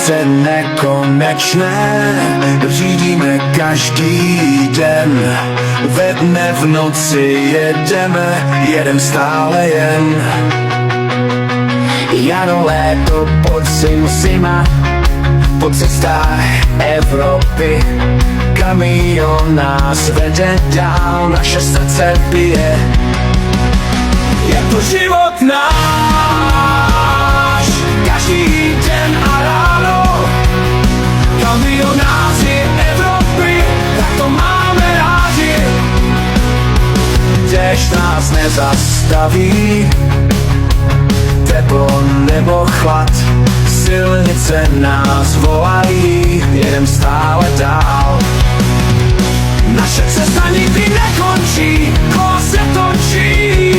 silnice nekonečné, řídíme každý den. Ve dne v noci jedem stále jen. Jaro, léto, podzim, zima, po cestách Evropy. Kamion nás vede dál, naše srdce bije. Je to život náš, každý den a ráno. Kamionáři Evropy, tak to máme rádi. Déšť nás nezastaví, teplo nebo chlad, silnice nás volají, jedem stále dál. Naše cesta nikdy nekončí, kolo se točí,